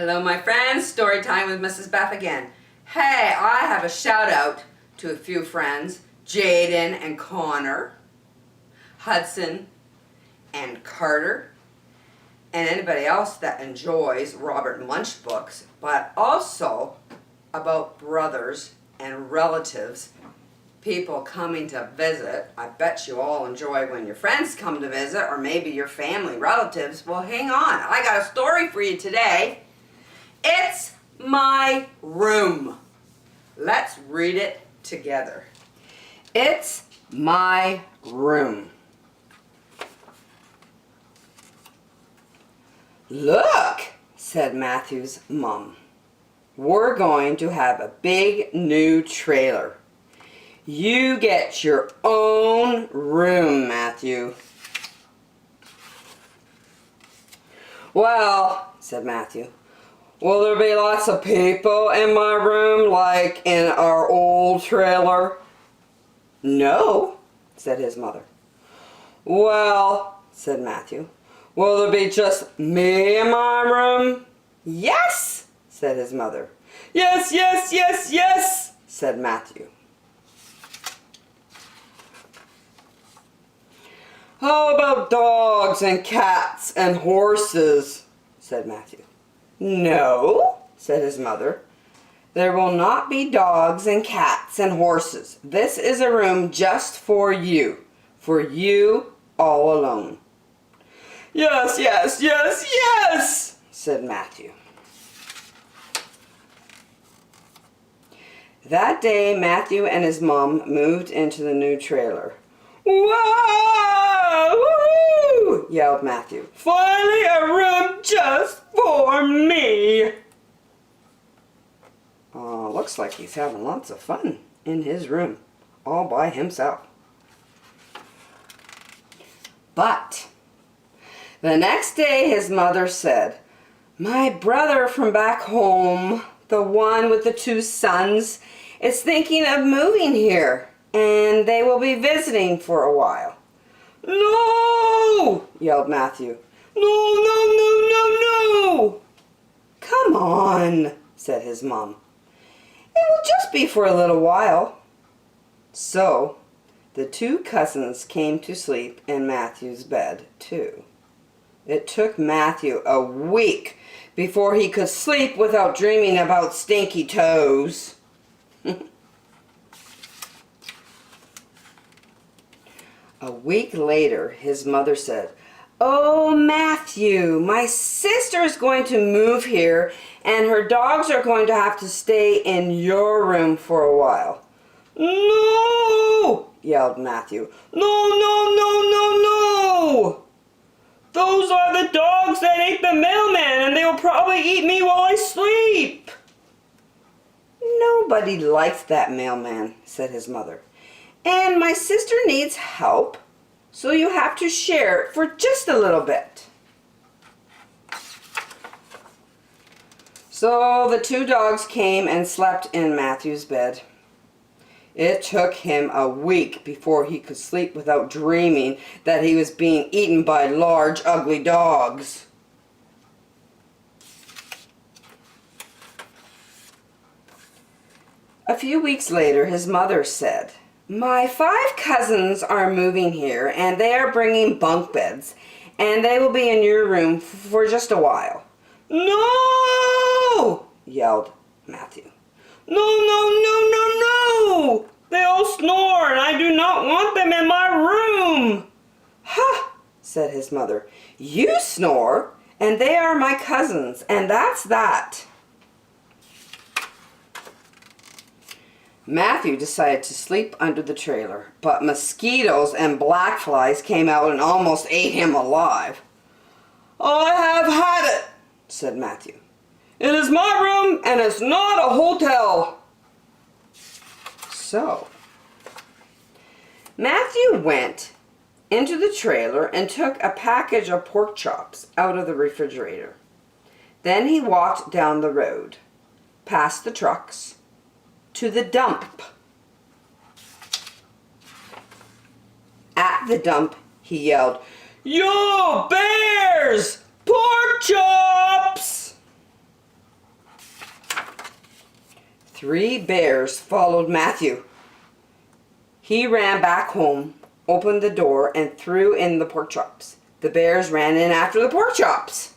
Hello my friends, story time with Mrs. Beth again. Hey, I have a shout out to a few friends, Jaden and Connor, Hudson and Carter, and anybody else that enjoys Robert Munsch books, but also about brothers and relatives, people coming to visit. I bet you all enjoy when your friends come to visit, or maybe your family relatives. Well, hang on, I got a story for you today. It's my room. Let's read it together. It's my room. Look, said Matthew's mom. We're going to have a big new trailer. You get your own room, Matthew. Well, said Matthew, will there be lots of people in my room like in our old trailer? No, said his mother. Well, said Matthew, will there be just me in my room? Yes, said his mother. Yes, yes, yes, yes, said Matthew. How about dogs and cats and horses? Said Matthew. No, said his mother. There will not be dogs and cats and horses. This is a room just for you all alone. Yes, yes, yes, yes, said Matthew. That day, Matthew and his mom moved into the new trailer. Whoa! Woo! Yelled Matthew. Finally a room just for me! Looks like he's having lots of fun in his room, all by himself. But the next day his mother said, my brother from back home, the one with the 2 sons, is thinking of moving here, and they will be visiting for a while. No! Yelled Matthew. No, no, no, no, no! Come on, said his mom. It will just be for a little while. So, the 2 cousins came to sleep in Matthew's bed, too. It took Matthew a week before he could sleep without dreaming about stinky toes. A week later, his mother said, Oh, Matthew, my sister is going to move here and her dogs are going to have to stay in your room for a while. No! Yelled Matthew. No, no, no, no, no! Those are the dogs that ate the mailman and they will probably eat me while I sleep. Nobody likes that mailman, said his mother. And my sister needs help, so you have to share it for just a little bit. So the 2 dogs came and slept in Matthew's bed. It took him a week before he could sleep without dreaming that he was being eaten by large, ugly dogs. A few weeks later, his mother said, my 5 cousins are moving here and they are bringing bunk beds and they will be in your room for just a while. No! Yelled Matthew. No, no, no, no, no! They all snore and I do not want them in my room. Ha! Said his mother. You snore and they are my cousins and that's that. Matthew decided to sleep under the trailer, but mosquitoes and black flies came out and almost ate him alive. I have had it, said Matthew. It is my room and it's not a hotel. So, Matthew went into the trailer and took a package of pork chops out of the refrigerator. Then he walked down the road, past the trucks, to the dump. At the dump, he yelled, Yo, bears! Pork chops! 3 bears followed Matthew. He ran back home, opened the door, and threw in the pork chops. The bears ran in after the pork chops.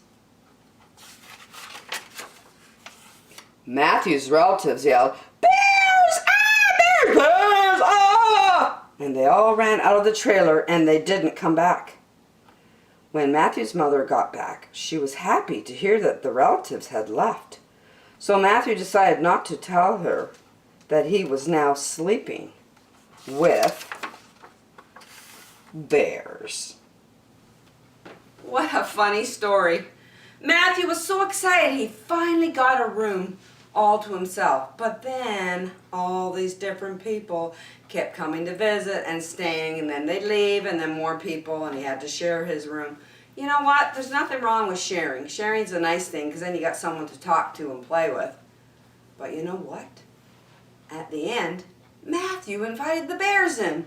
Matthew's relatives yelled, "Bears! Ah! Bears! Bears! Ah!" And they all ran out of the trailer and they didn't come back. When Matthew's mother got back, she was happy to hear that the relatives had left. So Matthew decided not to tell her that he was now sleeping with bears. What a funny story. Matthew was so excited he finally got a room all to himself. But then all these different people kept coming to visit and staying, and then they'd leave, and then more people, and he had to share his room. You know what? There's nothing wrong with sharing. Sharing's a nice thing because then you got someone to talk to and play with. But you know what? At the end, Matthew invited the bears in.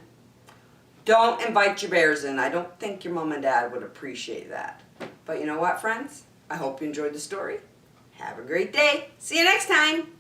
Don't invite your bears in. I don't think your mom and dad would appreciate that. But you know what, friends? I hope you enjoyed the story. Have a great day. See you next time.